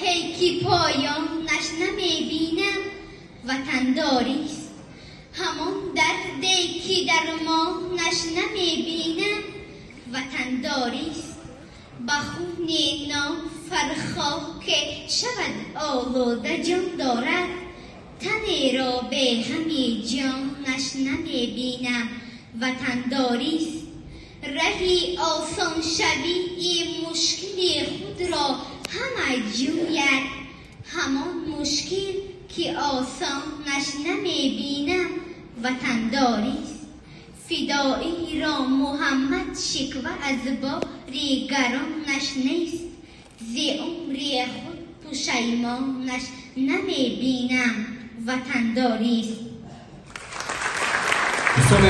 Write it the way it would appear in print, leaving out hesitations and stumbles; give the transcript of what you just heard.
پیکی پایانش نمیبینم وطنداریست. همان دردی که درمانش نمیبینم وطنداریست. با خون نافرخا که شود آلوده جان دارد، تنی را به همی جانش نمیبینم وطنداریست. رهی آسان شوی مشکل خود را همه جوید، همان مشکل که آسانش نمیبینم وطنداریست. فدایی را محمد شکوه از باری گرانش نیست، ز عمر خود پشیمانش نمیبینم وطنداریست.